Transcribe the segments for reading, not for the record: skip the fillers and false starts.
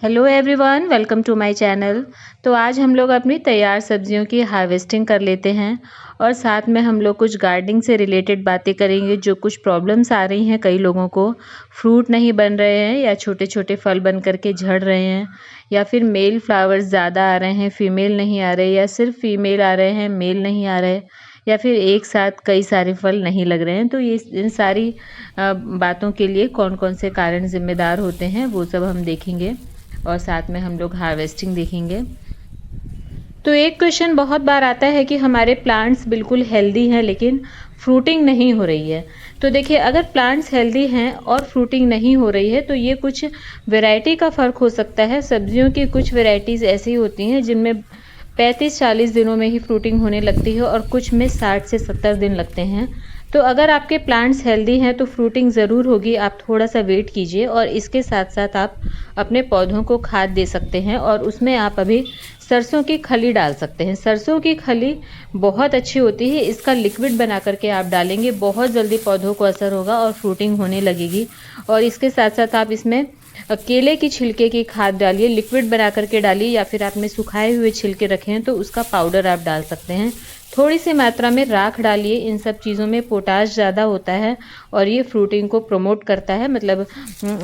Hello everyone, welcome to my channel. तो आज हम लोग अपनी तैयार सब्जियों की हार्वेस्टिंग कर लेते हैं और साथ में हम लोग कुछ गार्डनिंग से रिलेटेड बातें करेंगे। जो कुछ प्रॉब्लम्स आ रही हैं कई लोगों को, फ्रूट नहीं बन रहे हैं या छोटे छोटे फल बन करके झड़ रहे हैं, या फिर मेल फ्लावर्स ज़्यादा आ रहे हैं फीमेल नहीं आ रहे, या सिर्फ फीमेल आ रहे हैं मेल नहीं आ रहे, या फिर एक साथ कई सारे फल नहीं लग रहे हैं। तो ये इन सारी बातों के लिए कौन कौन से कारण जिम्मेदार होते हैं वो सब हम देखेंगे और साथ में हम लोग हार्वेस्टिंग देखेंगे। तो एक क्वेश्चन बहुत बार आता है कि हमारे प्लांट्स बिल्कुल हेल्दी हैं लेकिन फ्रूटिंग नहीं हो रही है। तो देखिए, अगर प्लांट्स हेल्दी हैं और फ्रूटिंग नहीं हो रही है तो ये कुछ वैरायटी का फ़र्क हो सकता है। सब्जियों की कुछ वैरायटीज़ ऐसी होती हैं जिनमें 35-40 दिनों में ही फ्रूटिंग होने लगती है और कुछ में 60 से 70 दिन लगते हैं। तो अगर आपके प्लांट्स हेल्दी हैं तो फ्रूटिंग ज़रूर होगी, आप थोड़ा सा वेट कीजिए। और इसके साथ साथ आप अपने पौधों को खाद दे सकते हैं और उसमें आप अभी सरसों की खली डाल सकते हैं। सरसों की खली बहुत अच्छी होती है, इसका लिक्विड बना करके आप डालेंगे, बहुत जल्दी पौधों को असर होगा और फ्रूटिंग होने लगेगी। और इसके साथ साथ आप इसमें केले की छिलके की खाद डालिए, लिक्विड बना करके डालिए, या फिर आपने सुखाए हुए छिलके रखे हैं तो उसका पाउडर आप डाल सकते हैं। थोड़ी सी मात्रा में राख डालिए। इन सब चीज़ों में पोटाश ज़्यादा होता है और ये फ्रूटिंग को प्रमोट करता है, मतलब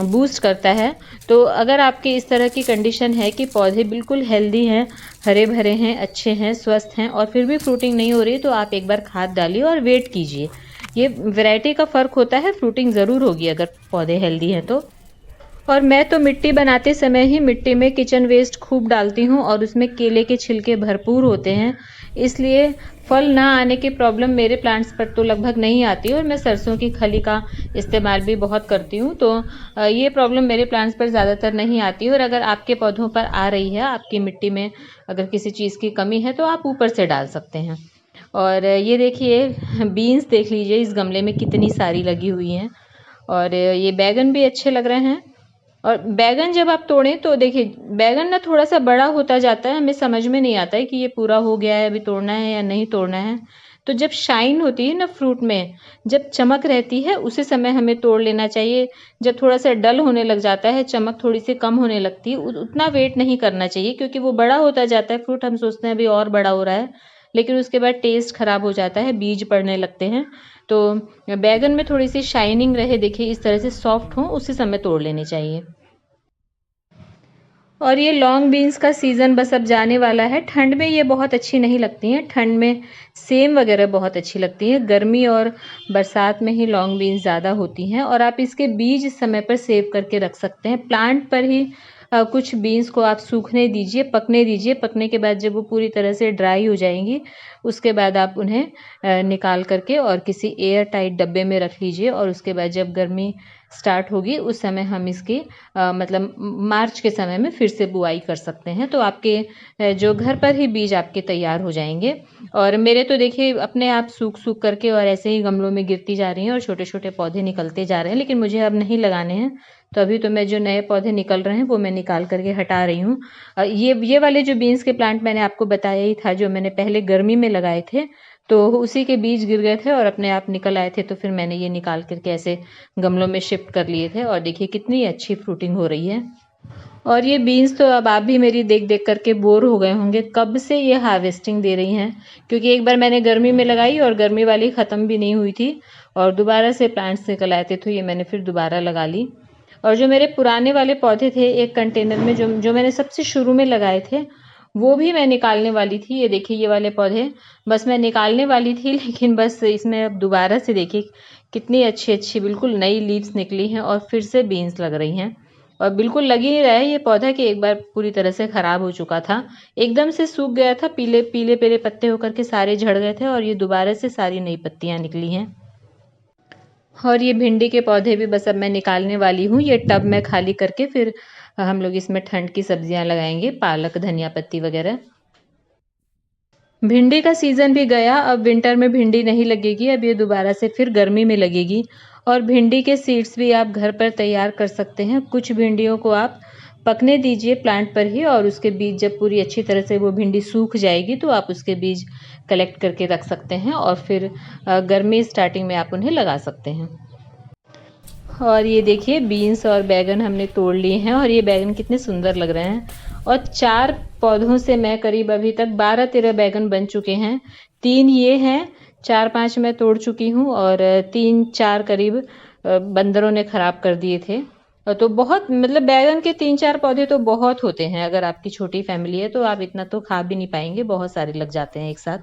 बूस्ट करता है। तो अगर आपके इस तरह की कंडीशन है कि पौधे बिल्कुल हेल्दी हैं, हरे भरे हैं, अच्छे हैं, स्वस्थ हैं और फिर भी फ्रूटिंग नहीं हो रही, तो आप एक बार खाद डालिए और वेट कीजिए। ये वैरायटी का फ़र्क होता है, फ्रूटिंग ज़रूर होगी अगर पौधे हेल्दी हैं तो। और मैं तो मिट्टी बनाते समय ही मिट्टी में किचन वेस्ट खूब डालती हूँ और उसमें केले के छिलके भरपूर होते हैं, इसलिए फल ना आने की प्रॉब्लम मेरे प्लांट्स पर तो लगभग नहीं आती। और मैं सरसों की खली का इस्तेमाल भी बहुत करती हूँ, तो ये प्रॉब्लम मेरे प्लांट्स पर ज़्यादातर नहीं आती। और अगर आपके पौधों पर आ रही है, आपकी मिट्टी में अगर किसी चीज़ की कमी है तो आप ऊपर से डाल सकते हैं। और ये देखिए, बीन्स देख लीजिए इस गमले में कितनी सारी लगी हुई हैं। और ये बैगन भी अच्छे लग रहे हैं। और बैगन जब आप तोड़ें तो देखिए, बैगन ना थोड़ा सा बड़ा होता जाता है, हमें समझ में नहीं आता है कि ये पूरा हो गया है, अभी तोड़ना है या नहीं तोड़ना है। तो जब शाइन होती है ना फ्रूट में, जब चमक रहती है उसी समय हमें तोड़ लेना चाहिए। जब थोड़ा सा डल होने लग जाता है, चमक थोड़ी सी कम होने लगती है, उतना वेट नहीं करना चाहिए, क्योंकि वो बड़ा होता जाता है फ्रूट। हम सोचते हैं अभी और बड़ा हो रहा है, लेकिन उसके बाद टेस्ट खराब हो जाता है, बीज पड़ने लगते हैं। तो बैगन में थोड़ी सी शाइनिंग रहे, देखिए इस तरह से सॉफ्ट हो, उसी समय तोड़ लेने चाहिए। और ये लॉन्ग बीन्स का सीज़न बस अब जाने वाला है। ठंड में ये बहुत अच्छी नहीं लगती हैं, ठंड में सेम वगैरह बहुत अच्छी लगती हैं। गर्मी और बरसात में ही लॉन्ग बीन्स ज़्यादा होती हैं। और आप इसके बीज इस समय पर सेव करके रख सकते हैं। प्लांट पर ही कुछ बीन्स को आप सूखने दीजिए, पकने दीजिए। पकने के बाद जब वो पूरी तरह से ड्राई हो जाएंगी, उसके बाद आप उन्हें निकाल करके और किसी एयर टाइट डब्बे में रख लीजिए। और उसके बाद जब गर्मी स्टार्ट होगी उस समय हम इसकी मतलब मार्च के समय में फिर से बुआई कर सकते हैं। तो आपके जो घर पर ही बीज आपके तैयार हो जाएंगे। और मेरे तो देखिए अपने आप सूख सूख करके और ऐसे ही गमलों में गिरती जा रही हैं और छोटे छोटे पौधे निकलते जा रहे हैं, लेकिन मुझे अब नहीं लगाने हैं। तो अभी तो मैं जो नए पौधे निकल रहे हैं वो मैं निकाल करके हटा रही हूँ। ये वाले जो बीन्स के प्लांट मैंने आपको बताया ही था, जो मैंने पहले गर्मी में लगाए थे, तो उसी के बीज गिर गए थे और अपने आप निकल आए थे। तो फिर मैंने ये निकाल करके ऐसे गमलों में शिफ्ट कर लिए थे और देखिए कितनी अच्छी फ्रूटिंग हो रही है। और ये बीन्स तो अब आप भी मेरी देख देख करके बोर हो गए होंगे, कब से ये हार्वेस्टिंग दे रही हैं, क्योंकि एक बार मैंने गर्मी में लगाई और गर्मी वाली ख़त्म भी नहीं हुई थी और दोबारा से प्लांट्स निकल आए थे, तो ये मैंने फिर दोबारा लगा ली। और जो मेरे पुराने वाले पौधे थे एक कंटेनर में, जो मैंने सबसे शुरू में लगाए थे, वो भी मैं निकालने वाली थी। ये देखिए ये वाले पौधे बस मैं निकालने वाली थी, लेकिन बस इसमें अब दोबारा से देखिए कितनी अच्छी अच्छी बिल्कुल नई लीव्स निकली हैं और फिर से बीन्स लग रही हैं। और बिल्कुल लग ही नहीं रहा है ये पौधा कि एक बार पूरी तरह से ख़राब हो चुका था, एकदम से सूख गया था, पीले पीले पीले पत्ते होकर के सारे झड़ गए थे और ये दोबारा से सारी नई पत्तियाँ निकली हैं। और ये भिंडी के पौधे भी बस अब मैं निकालने वाली हूँ। ये टब में खाली करके फिर हम लोग इसमें ठंड की सब्जियां लगाएंगे, पालक, धनिया पत्ती वगैरह। भिंडी का सीज़न भी गया, अब विंटर में भिंडी नहीं लगेगी, अब ये दोबारा से फिर गर्मी में लगेगी। और भिंडी के सीड्स भी आप घर पर तैयार कर सकते हैं। कुछ भिंडियों को आप पकने दीजिए प्लांट पर ही, और उसके बीज जब पूरी अच्छी तरह से वो भिंडी सूख जाएगी तो आप उसके बीज कलेक्ट करके रख सकते हैं और फिर गर्मी स्टार्टिंग में आप उन्हें लगा सकते हैं। और ये देखिए बीन्स और बैगन हमने तोड़ लिए हैं और ये बैगन कितने सुंदर लग रहे हैं। और 4 पौधों से मैं करीब अभी तक 12-13 बैगन बन चुके हैं। 3 ये हैं, 4-5 मैं तोड़ चुकी हूँ और 3-4 करीब बंदरों ने ख़राब कर दिए थे। तो बहुत मतलब बैगन के 3-4 पौधे तो बहुत होते हैं। अगर आपकी छोटी फैमिली है तो आप इतना तो खा भी नहीं पाएंगे, बहुत सारे लग जाते हैं एक साथ।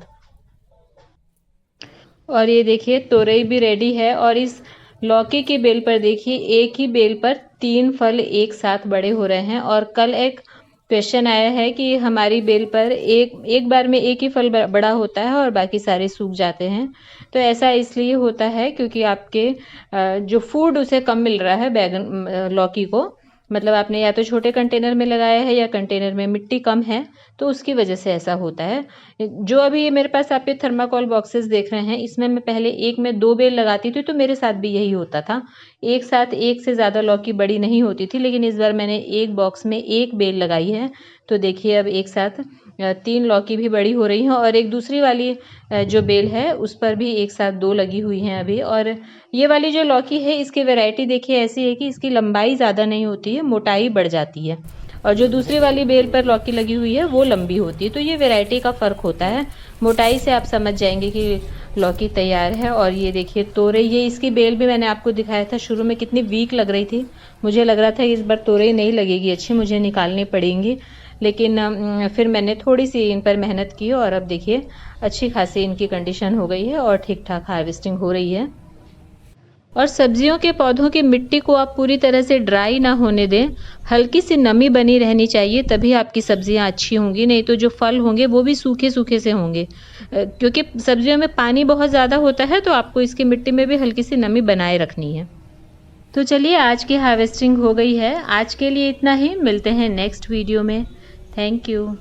और ये देखिए तोरई भी रेडी है। और इस लौकी की बेल पर देखिए एक ही बेल पर 3 फल एक साथ बड़े हो रहे हैं। और कल एक क्वेश्चन आया है कि हमारी बेल पर एक बार में एक ही फल बड़ा होता है और बाकी सारे सूख जाते हैं। तो ऐसा इसलिए होता है क्योंकि आपके जो फूड उसे कम मिल रहा है बैगन लौकी को, मतलब आपने या तो छोटे कंटेनर में लगाया है या कंटेनर में मिट्टी कम है, तो उसकी वजह से ऐसा होता है। जो अभी ये मेरे पास आप ये थर्माकोल बॉक्सेस देख रहे हैं, इसमें मैं पहले एक में 2 बेल लगाती थी तो मेरे साथ भी यही होता था। एक साथ एक से ज़्यादा लौकी बड़ी नहीं होती थी, लेकिन इस बार मैंने एक बॉक्स में 1 बेल लगाई है। तो देखिए अब एक साथ 3 लौकी भी बड़ी हो रही हैं और एक दूसरी वाली जो बेल है उस पर भी एक साथ 2 लगी हुई हैं अभी। और ये वाली जो लौकी है इसकी वैरायटी देखिए ऐसी है कि इसकी लंबाई ज़्यादा नहीं होती है, मोटाई बढ़ जाती है। और जो दूसरी वाली बेल पर लौकी लगी हुई है वो लंबी होती है। तो ये वैरायटी का फ़र्क होता है, मोटाई से आप समझ जाएंगे कि लौकी तैयार है। और ये देखिए तोरई, ये इसकी बेल भी मैंने आपको दिखाया था, शुरू में कितनी वीक लग रही थी। मुझे लग रहा था इस बार तोरई नहीं लगेगी अच्छी, मुझे निकालनी पड़ेंगी। लेकिन फिर मैंने थोड़ी सी इन पर मेहनत की और अब देखिए अच्छी खासी इनकी कंडीशन हो गई है और ठीक ठाक हार्वेस्टिंग हो रही है। और सब्जियों के पौधों की मिट्टी को आप पूरी तरह से ड्राई ना होने दें, हल्की सी नमी बनी रहनी चाहिए, तभी आपकी सब्जियां अच्छी होंगी। नहीं तो जो फल होंगे वो भी सूखे सूखे से होंगे, क्योंकि सब्जियों में पानी बहुत ज़्यादा होता है। तो आपको इसकी मिट्टी में भी हल्की सी नमी बनाए रखनी है। तो चलिए आज की हार्वेस्टिंग हो गई है। आज के लिए इतना ही, मिलते हैं नेक्स्ट वीडियो में। Thank you.